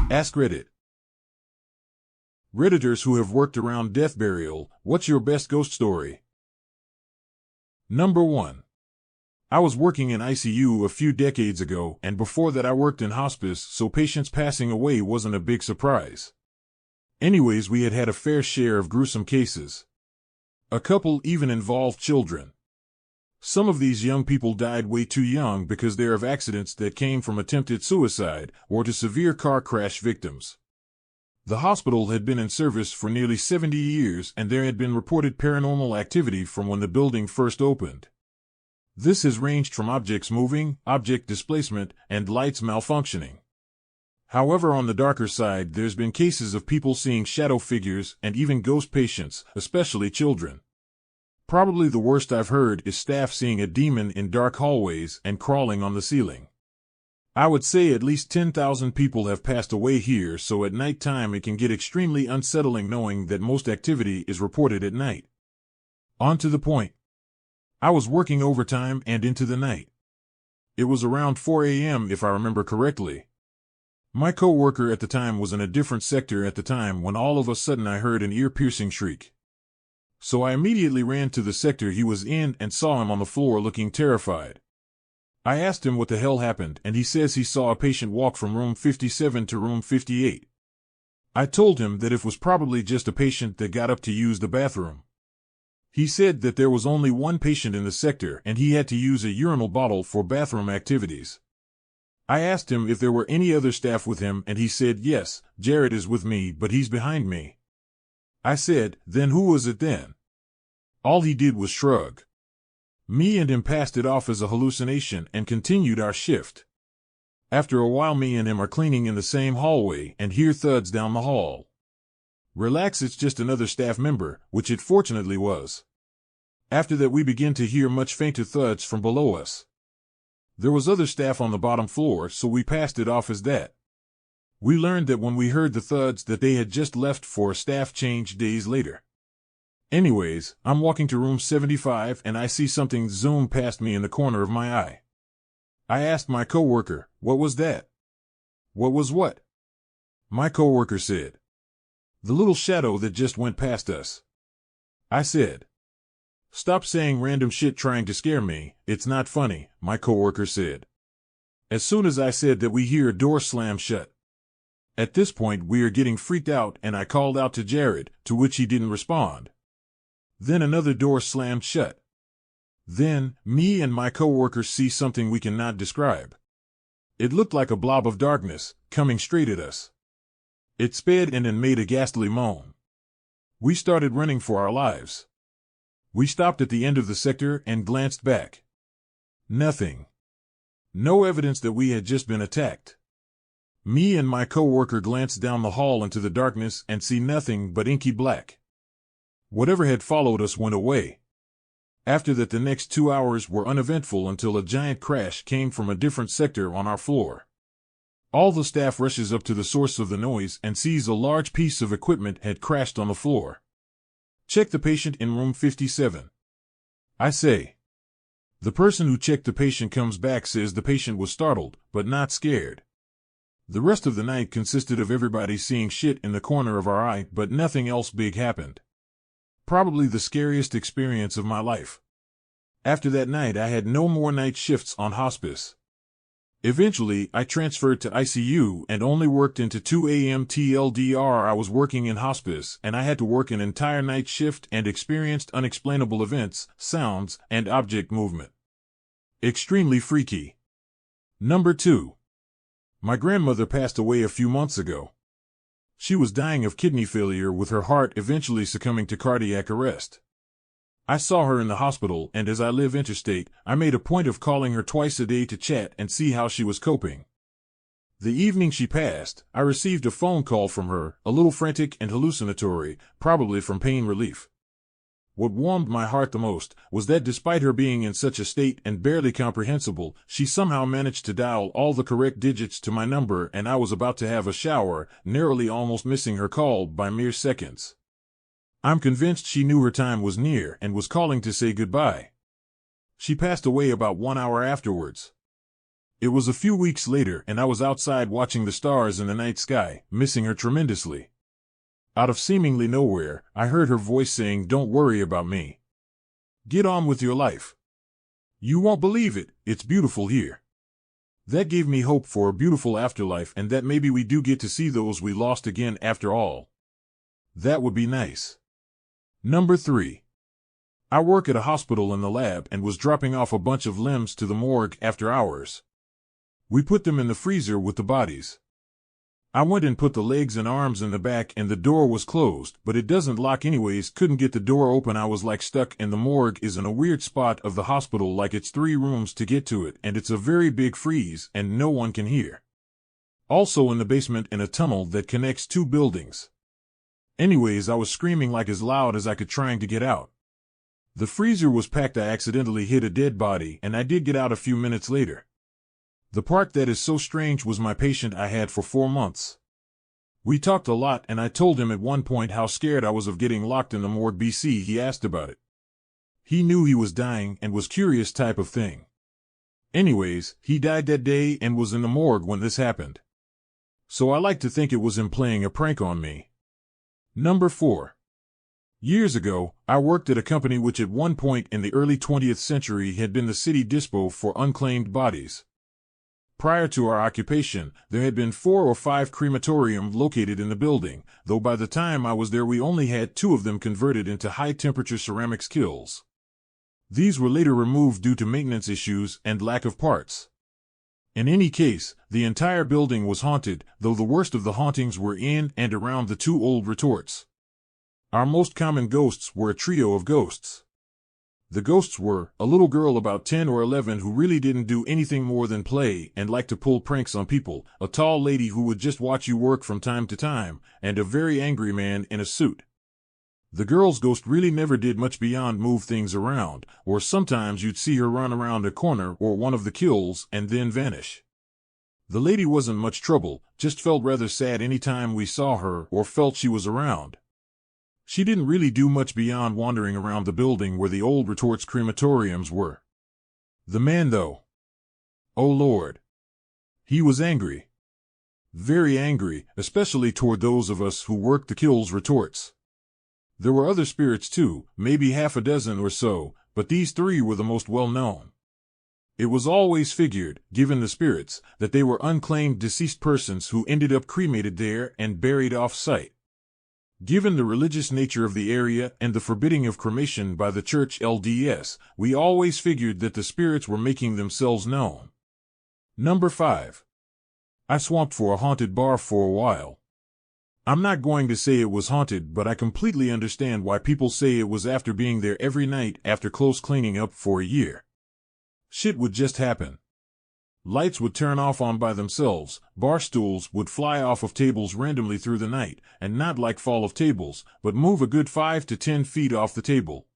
AskReddit. Redditors who have worked around death burial, what's your best ghost story? Number 1. I was working in ICU a few decades ago, and before that I worked in hospice, so patients passing away wasn't a big surprise. Anyways, we had a fair share of gruesome cases. A couple even involved children. Some of these young people died way too young because they're of accidents that came from attempted suicide or to severe car crash victims. The hospital had been in service for nearly 70 years, and there had been reported paranormal activity from when the building first opened. This has ranged from objects moving, object displacement, and lights malfunctioning. However, on the darker side, there's been cases of people seeing shadow figures and even ghost patients, especially children. Probably the worst I've heard is staff seeing a demon in dark hallways and crawling on the ceiling. I would say at least 10,000 people have passed away here, so at night time it can get extremely unsettling knowing that most activity is reported at night. On to the point. I was working overtime and into the night. It was around 4 a.m. if I remember correctly. My co-worker at the time was in a different sector at the time when all of a sudden I heard an ear-piercing shriek. So I immediately ran to the sector he was in and saw him on the floor looking terrified. I asked him what the hell happened, and he says he saw a patient walk from room 57 to room 58. I told him that it was probably just a patient that got up to use the bathroom. He said that there was only one patient in the sector and he had to use a urinal bottle for bathroom activities. I asked him if there were any other staff with him, and he said yes, Jared is with me, but he's behind me. I said, then who was it then? All he did was shrug. Me and him passed it off as a hallucination and continued our shift. After a while, me and him are cleaning in the same hallway and hear thuds down the hall. Relax, it's just another staff member, which it fortunately was. After that we begin to hear much fainter thuds from below us. There was other staff on the bottom floor, so we passed it off as that. We learned that when we heard the thuds that they had just left for a staff change days later. Anyways, I'm walking to room 75 and I see something zoom past me in the corner of my eye. I asked my coworker, what was that? What was what? My coworker said, the little shadow that just went past us. I said, stop saying random shit trying to scare me, it's not funny, my coworker said. As soon as I said that, we hear a door slam shut. At this point we are getting freaked out and I called out to Jared, to which he didn't respond. Then another door slammed shut. Then, me and my coworker see something we cannot describe. It looked like a blob of darkness, coming straight at us. It sped in and made a ghastly moan. We started running for our lives. We stopped at the end of the sector and glanced back. Nothing. No evidence that we had just been attacked. Me and my coworker glanced down the hall into the darkness and see nothing but inky black. Whatever had followed us went away. After that, the next 2 hours were uneventful until a giant crash came from a different sector on our floor. All the staff rushes up to the source of the noise and sees a large piece of equipment had crashed on the floor. Check the patient in room 57. I say. The person who checked the patient comes back, says the patient was startled, but not scared. The rest of the night consisted of everybody seeing shit in the corner of our eye, but nothing else big happened. Probably the scariest experience of my life. After that night I had no more night shifts on hospice. Eventually I transferred to ICU and only worked into 2 a.m. TLDR. I was working in hospice and I had to work an entire night shift and experienced unexplainable events, sounds, and object movement. Extremely freaky. Number 2. My grandmother passed away a few months ago. She was dying of kidney failure with her heart eventually succumbing to cardiac arrest. I saw her in the hospital, and as I live interstate, I made a point of calling her twice a day to chat and see how she was coping. The evening she passed, I received a phone call from her, a little frantic and hallucinatory, probably from pain relief. What warmed my heart the most was that despite her being in such a state and barely comprehensible, she somehow managed to dial all the correct digits to my number, and I was about to have a shower, narrowly almost missing her call by mere seconds. I'm convinced she knew her time was near and was calling to say goodbye. She passed away about 1 hour afterwards. It was a few weeks later and I was outside watching the stars in the night sky, missing her tremendously. Out of seemingly nowhere, I heard her voice saying, "Don't worry about me. Get on with your life. You won't believe it, it's beautiful here." That gave me hope for a beautiful afterlife and that maybe we do get to see those we lost again after all. That would be nice. Number 3. I work at a hospital in the lab and was dropping off a bunch of limbs to the morgue after hours. We put them in the freezer with the bodies. I went and put the legs and arms in the back and the door was closed, but it doesn't lock anyways, couldn't get the door open. I was like stuck, and the morgue is in a weird spot of the hospital, like it's 3 rooms to get to it, and it's a very big freeze and no one can hear. Also in the basement in a tunnel that connects 2 buildings. Anyways, I was screaming like as loud as I could trying to get out. The freezer was packed. I accidentally hit a dead body and I did get out a few minutes later. The part that is so strange was my patient I had for 4 months. We talked a lot and I told him at one point how scared I was of getting locked in the morgue. He asked about it. He knew he was dying and was curious type of thing. Anyways, he died that day and was in the morgue when this happened. So I like to think it was him playing a prank on me. Number 4. Years ago, I worked at a company which at one point in the early 20th century had been the city dispo for unclaimed bodies. Prior to our occupation, there had been 4 or 5 crematoriums located in the building, though by the time I was there we only had 2 of them converted into high-temperature ceramics kilns. These were later removed due to maintenance issues and lack of parts. In any case, the entire building was haunted, though the worst of the hauntings were in and around the 2 old retorts. Our most common ghosts were a trio of ghosts. The ghosts were a little girl about 10 or 11 who really didn't do anything more than play and liked to pull pranks on people, a tall lady who would just watch you work from time to time, and a very angry man in a suit. The girl's ghost really never did much beyond move things around, or sometimes you'd see her run around a corner or one of the kills and then vanish. The lady wasn't much trouble, just felt rather sad any time we saw her or felt she was around. She didn't really do much beyond wandering around the building where the old retorts crematoriums were. The man though. Oh Lord. He was angry. Very angry, especially toward those of us who worked the kills retorts. There were other spirits too, maybe half a dozen or so, but these 3 were the most well-known. It was always figured, given the spirits, that they were unclaimed deceased persons who ended up cremated there and buried off-site. Given the religious nature of the area and the forbidding of cremation by the church LDS, we always figured that the spirits were making themselves known. Number 5. I swamped for a haunted bar for a while. I'm not going to say it was haunted, but I completely understand why people say it was after being there every night after close cleaning up for a year. Shit would just happen. Lights would turn off on by themselves, bar stools would fly off of tables randomly through the night, and not like fall of tables, but move a good 5 to 10 feet off the table.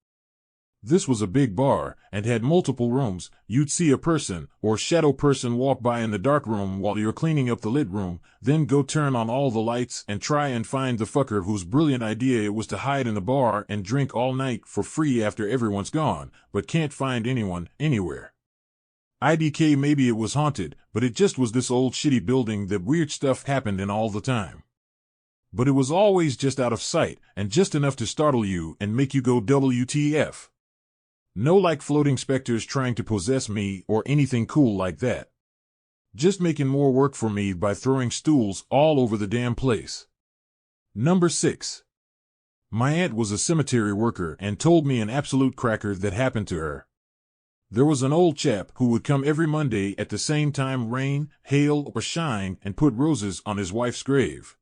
This was a big bar, and had multiple rooms. You'd see a person, or shadow person walk by in the dark room while you're cleaning up the lit room, then go turn on all the lights and try and find the fucker whose brilliant idea it was to hide in the bar and drink all night for free after everyone's gone, but can't find anyone, anywhere. IDK, maybe it was haunted, but it just was this old shitty building that weird stuff happened in all the time. But it was always just out of sight, and just enough to startle you and make you go WTF. No like floating specters trying to possess me or anything cool like that. Just making more work for me by throwing stools all over the damn place. Number 6. My aunt was a cemetery worker and told me an absolute cracker that happened to her. There was an old chap who would come every Monday at the same time, rain, hail, or shine, and put roses on his wife's grave.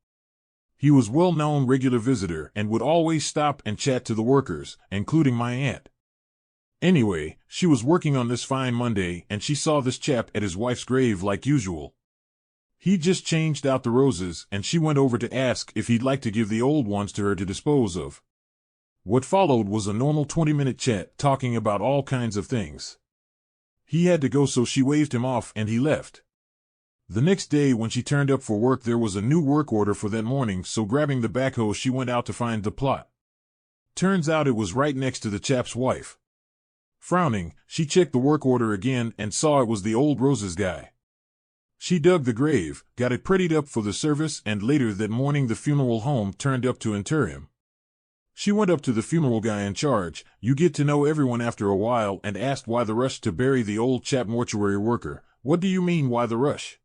He was well-known regular visitor and would always stop and chat to the workers, including my aunt. Anyway, she was working on this fine Monday and she saw this chap at his wife's grave like usual. He just changed out the roses and she went over to ask if he'd like to give the old ones to her to dispose of. What followed was a normal 20-minute chat talking about all kinds of things. He had to go, so she waved him off and he left. The next day when she turned up for work, there was a new work order for that morning, so grabbing the backhoe she went out to find the plot. Turns out it was right next to the chap's wife. Frowning, she checked the work order again and saw it was the old roses guy. She dug the grave, got it prettied up for the service, and later that morning the funeral home turned up to inter him. She went up to the funeral guy in charge, you get to know everyone after a while, and asked why the rush to bury the old chap. Mortuary worker: what do you mean, why the rush?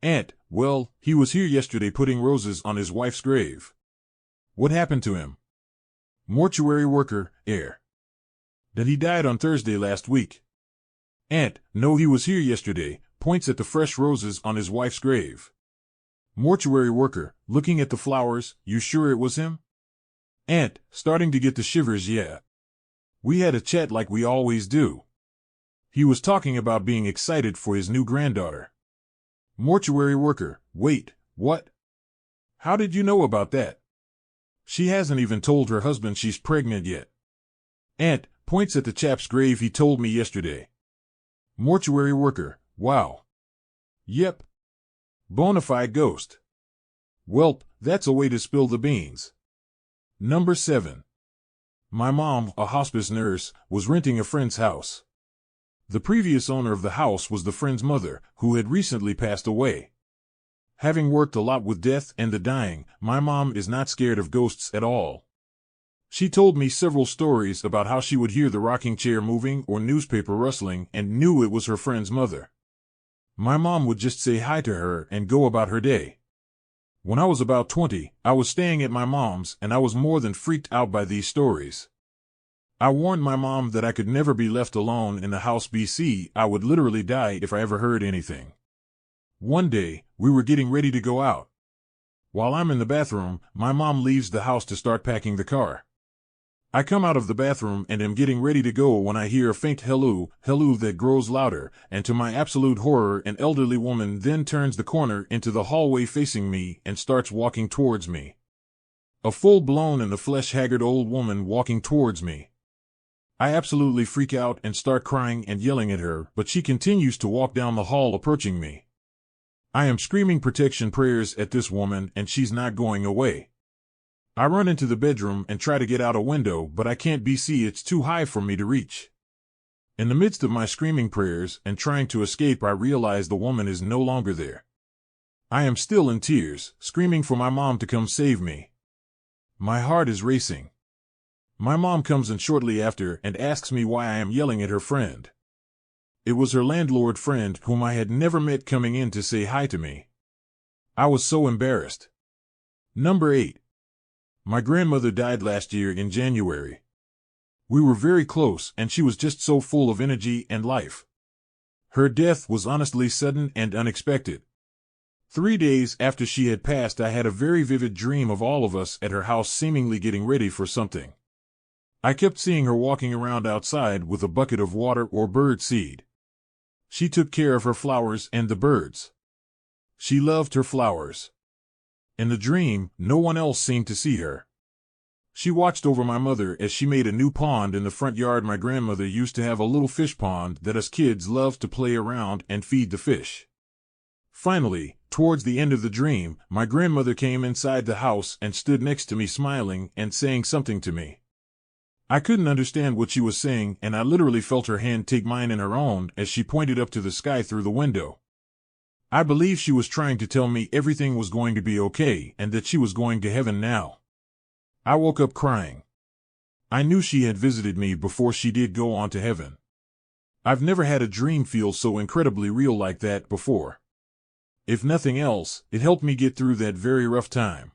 Aunt: well, he was here yesterday putting roses on his wife's grave. What happened to him? Mortuary worker: that he died on Thursday last week. Aunt: no, he was here yesterday. Points at the fresh roses on his wife's grave. Mortuary worker: looking at the flowers, you sure it was him? Aunt: starting to get the shivers, yeah. We had a chat like we always do. He was talking about being excited for his new granddaughter. Mortuary worker: wait, what? How did you know about that? She hasn't even told her husband she's pregnant yet. Aunt: points at the chap's grave, he told me yesterday. Mortuary worker: wow. Yep. Bonafide ghost. Welp, that's a way to spill the beans. Number 7. My mom, a hospice nurse, was renting a friend's house. The previous owner of the house was the friend's mother, who had recently passed away. Having worked a lot with death and the dying, my mom is not scared of ghosts at all. She told me several stories about how she would hear the rocking chair moving or newspaper rustling and knew it was her friend's mother. My mom would just say hi to her and go about her day. When I was about 20, I was staying at my mom's and I was more than freaked out by these stories. I warned my mom that I could never be left alone in the house. BC, I would literally die if I ever heard anything. One day, we were getting ready to go out. While I'm in the bathroom, my mom leaves the house to start packing the car. I come out of the bathroom and am getting ready to go when I hear a faint hello that grows louder, and to my absolute horror, an elderly woman then turns the corner into the hallway facing me and starts walking towards me. A full-blown and the flesh-haggard old woman walking towards me. I absolutely freak out and start crying and yelling at her, but she continues to walk down the hall approaching me. I am screaming protection prayers at this woman and she's not going away. I run into the bedroom and try to get out a window, but I can't. BC, it's too high for me to reach. In the midst of my screaming prayers and trying to escape, I realize the woman is no longer there. I am still in tears, screaming for my mom to come save me. My heart is racing. My mom comes in shortly after and asks me why I am yelling at her friend. It was her landlord friend, whom I had never met, coming in to say hi to me. I was so embarrassed. Number 8. My grandmother died last year in January. We were very close and she was just so full of energy and life. Her death was honestly sudden and unexpected. 3 days after she had passed, I had a very vivid dream of all of us at her house seemingly getting ready for something. I kept seeing her walking around outside with a bucket of water or bird seed. She took care of her flowers and the birds. She loved her flowers. In the dream, no one else seemed to see her. She watched over my mother as she made a new pond in the front yard. My grandmother used to have a little fish pond that us kids loved to play around and feed the fish. Finally, towards the end of the dream, my grandmother came inside the house and stood next to me smiling and saying something to me. I couldn't understand what she was saying, and I literally felt her hand take mine in her own as she pointed up to the sky through the window. I believe she was trying to tell me everything was going to be okay and that she was going to heaven now. I woke up crying. I knew she had visited me before she did go on to heaven. I've never had a dream feel so incredibly real like that before. If nothing else, it helped me get through that very rough time.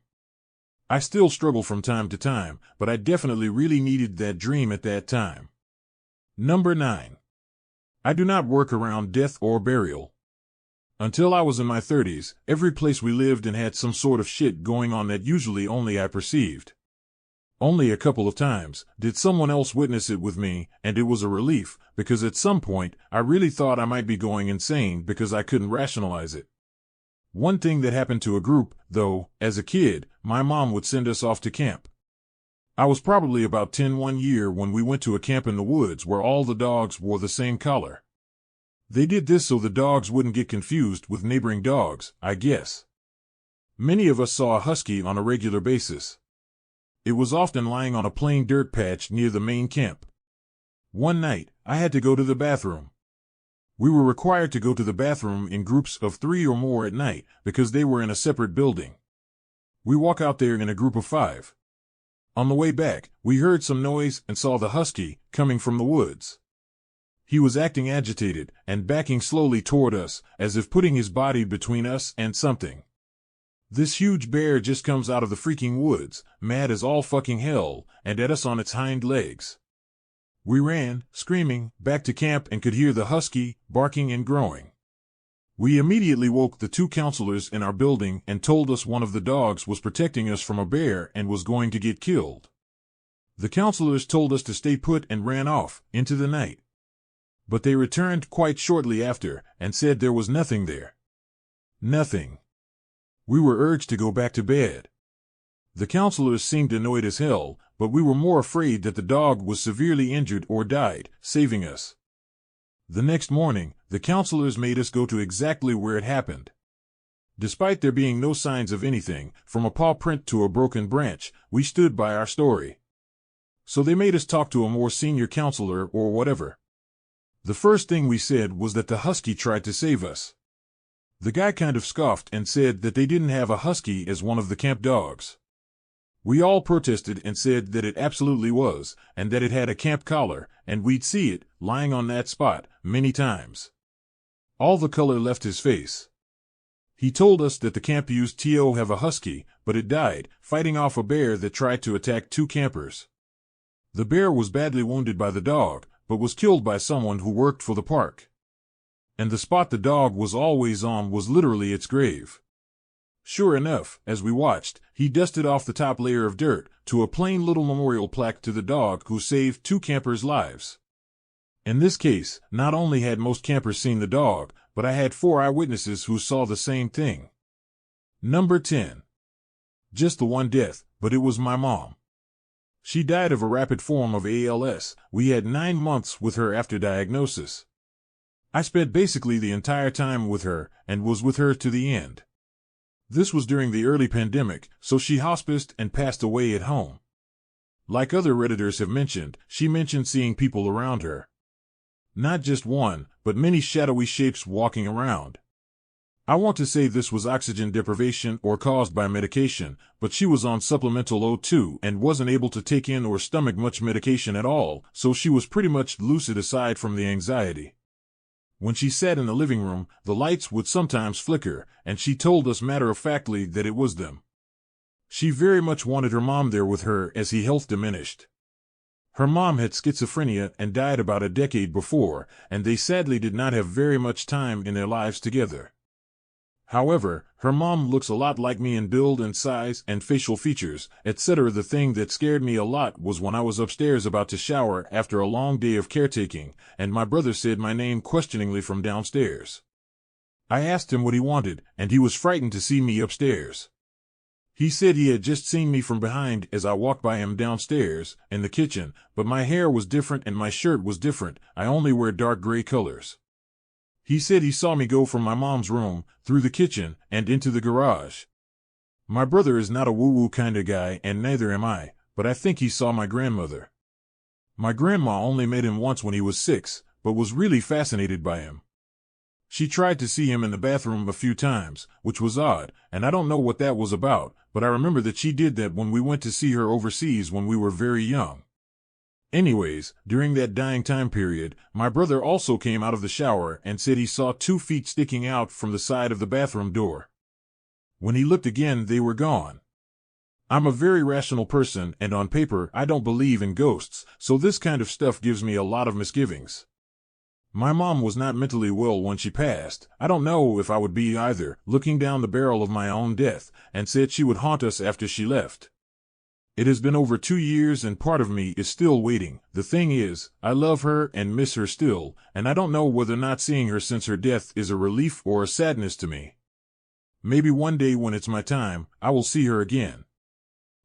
I still struggle from time to time, but I definitely really needed that dream at that time. Number 9. I do not work around death or burial. Until I was in my 30s, every place we lived in had some sort of shit going on that usually only I perceived. Only a couple of times did someone else witness it with me, and it was a relief, because at some point I really thought I might be going insane because I couldn't rationalize it. One thing that happened to a group, though, as a kid, my mom would send us off to camp. I was probably about 10 one year when we went to a camp in the woods where all the dogs wore the same collar. They did this so the dogs wouldn't get confused with neighboring dogs, I guess. Many of us saw a husky on a regular basis. It was often lying on a plain dirt patch near the main camp. One night, I had to go to the bathroom. We were required to go to the bathroom in groups of 3 or more at night because they were in a separate building. We walk out there in a group of 5. On the way back, we heard some noise and saw the husky coming from the woods. He was acting agitated and backing slowly toward us, as if putting his body between us and something. This huge bear just comes out of the freaking woods, mad as all fucking hell, and at us on its hind legs. We ran, screaming, back to camp and could hear the husky barking and growling. We immediately woke the 2 counselors in our building and told us one of the dogs was protecting us from a bear and was going to get killed. The counselors told us to stay put and ran off into the night. But they returned quite shortly after and said there was nothing there. Nothing. We were urged to go back to bed. The counselors seemed annoyed as hell, but we were more afraid that the dog was severely injured or died, saving us. The next morning, the counselors made us go to exactly where it happened. Despite there being no signs of anything, from a paw print to a broken branch, we stood by our story. So they made us talk to a more senior counselor or whatever. The first thing we said was that the husky tried to save us. The guy kind of scoffed and said that they didn't have a husky as one of the camp dogs. We all protested and said that it absolutely was, and that it had a camp collar, and we'd see it, lying on that spot, many times. All the color left his face. He told us that the camp used to have a husky, but it died, fighting off a bear that tried to attack 2 campers. The bear was badly wounded by the dog, but was killed by someone who worked for the park. And the spot the dog was always on was literally its grave. Sure enough, as we watched, he dusted off the top layer of dirt to a plain little memorial plaque to the dog who saved 2 campers' lives. In this case, not only had most campers seen the dog, but I had 4 eyewitnesses who saw the same thing. Number 10. Just the one death, but it was my mom. She died of a rapid form of ALS. We had 9 months with her after diagnosis. I spent basically the entire time with her and was with her to the end. This was during the early pandemic, so she hospiced and passed away at home. Like other Redditors have mentioned, she mentioned seeing people around her. Not just one, but many shadowy shapes walking around. I want to say this was oxygen deprivation or caused by medication, but she was on supplemental O2 and wasn't able to take in or stomach much medication at all, so she was pretty much lucid aside from the anxiety. When she sat in the living room, the lights would sometimes flicker, and she told us matter-of-factly that it was them. She very much wanted her mom there with her as her health diminished. Her mom had schizophrenia and died about a decade before, and they sadly did not have very much time in their lives together. However, her mom looks a lot like me in build and size and facial features, etc. The thing that scared me a lot was when I was upstairs about to shower after a long day of caretaking, and my brother said my name questioningly from downstairs. I asked him what he wanted, and he was frightened to see me upstairs. He said he had just seen me from behind as I walked by him downstairs, in the kitchen, but my hair was different and my shirt was different. I only wear dark gray colors. He said he saw me go from my mom's room, through the kitchen, and into the garage. My brother is not a woo-woo kind of guy, and neither am I, but I think he saw my grandmother. My grandma only met him once when he was 6, but was really fascinated by him. She tried to see him in the bathroom a few times, which was odd, and I don't know what that was about, but I remember that she did that when we went to see her overseas when we were very young. Anyways, during that dying time period, my brother also came out of the shower and said he saw 2 feet sticking out from the side of the bathroom door. When he looked again, they were gone. I'm a very rational person, and on paper, I don't believe in ghosts, so this kind of stuff gives me a lot of misgivings. My mom was not mentally well when she passed. I don't know if I would be either, looking down the barrel of my own death, and said she would haunt us after she left. It has been over 2 years and part of me is still waiting. The thing is, I love her and miss her still, and I don't know whether not seeing her since her death is a relief or a sadness to me. Maybe one day when it's my time, I will see her again.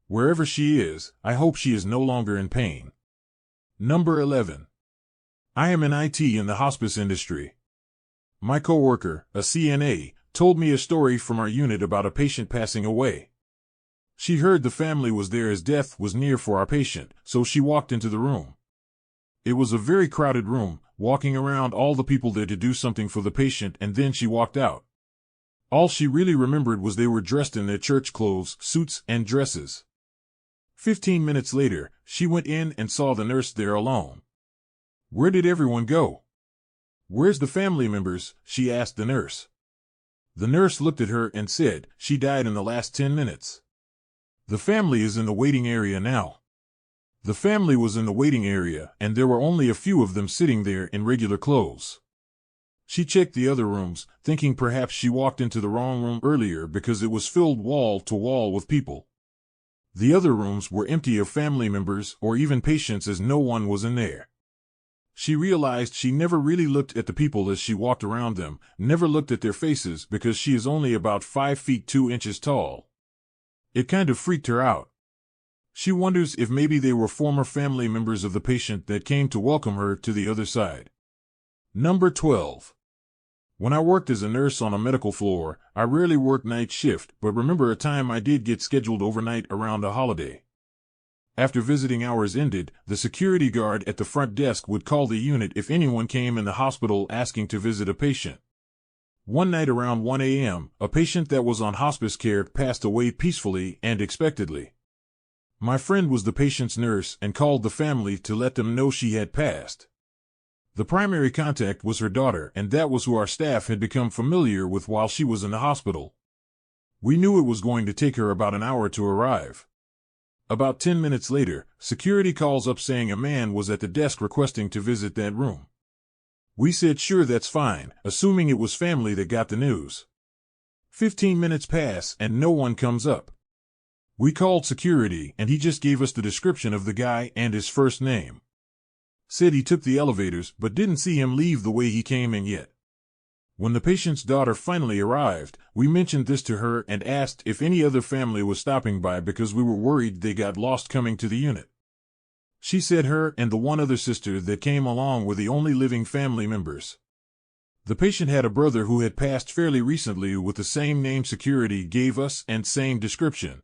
Wherever she is, I hope she is no longer in pain. Number 11. I am in IT in the hospice industry. My coworker, a CNA, told me a story from our unit about a patient passing away. She heard the family was there as death was near for our patient, so she walked into the room. It was a very crowded room, walking around all the people there to do something for the patient, and then she walked out. All she really remembered was they were dressed in their church clothes, suits, and dresses. 15 minutes later, she went in and saw the nurse there alone. "Where did everyone go? Where's the family members?" she asked the nurse. The nurse looked at her and said, "She died in the last 10 minutes. The family is in the waiting area now." The family was in the waiting area, and there were only a few of them sitting there in regular clothes. She checked the other rooms, thinking perhaps she walked into the wrong room earlier because it was filled wall to wall with people. The other rooms were empty of family members or even patients, as no one was in there. She realized she never really looked at the people as she walked around them, never looked at their faces, because she is only about 5 feet 2 inches tall. It kind of freaked her out. She wonders if maybe they were former family members of the patient that came to welcome her to the other side. Number 12. When I worked as a nurse on a medical floor, I rarely worked night shift, but remember a time I did get scheduled overnight around a holiday. After visiting hours ended, the security guard at the front desk would call the unit if anyone came in the hospital asking to visit a patient. One night around 1 a.m., a patient that was on hospice care passed away peacefully and expectedly. My friend was the patient's nurse and called the family to let them know she had passed. The primary contact was her daughter, and that was who our staff had become familiar with while she was in the hospital. We knew it was going to take her about an hour to arrive. About 10 minutes later, security calls up saying a man was at the desk requesting to visit that room. We said sure, that's fine, assuming it was family that got the news. 15 minutes pass and no one comes up. We called security and he just gave us the description of the guy and his first name. Said he took the elevators but didn't see him leave the way he came in yet. When the patient's daughter finally arrived, we mentioned this to her and asked if any other family was stopping by because we were worried they got lost coming to the unit. She said her and the one other sister that came along were the only living family members. The patient had a brother who had passed fairly recently with the same name security gave us and same description.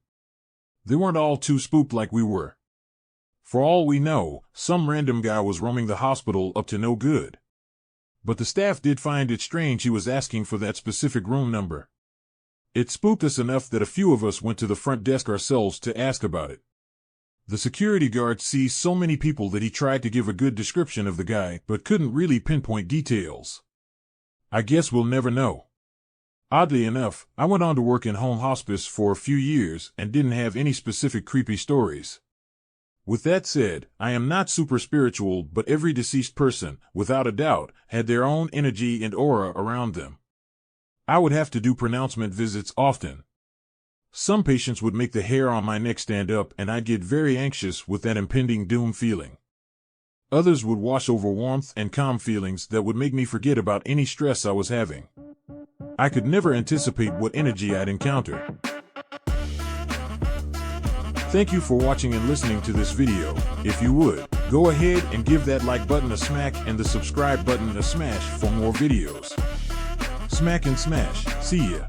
They weren't all too spooked like we were. For all we know, some random guy was roaming the hospital up to no good. But the staff did find it strange he was asking for that specific room number. It spooked us enough that a few of us went to the front desk ourselves to ask about it. The security guard sees so many people that he tried to give a good description of the guy, but couldn't really pinpoint details. I guess we'll never know. Oddly enough, I went on to work in home hospice for a few years and didn't have any specific creepy stories. With that said, I am not super spiritual, but every deceased person, without a doubt, had their own energy and aura around them. I would have to do pronouncement visits often. Some patients would make the hair on my neck stand up and I'd get very anxious with that impending doom feeling. Others would wash over warmth and calm feelings that would make me forget about any stress I was having. I could never anticipate what energy I'd encounter. Thank you for watching and listening to this video. If you would, go ahead and give that like button a smack and the subscribe button a smash for more videos. Smack and smash. See ya.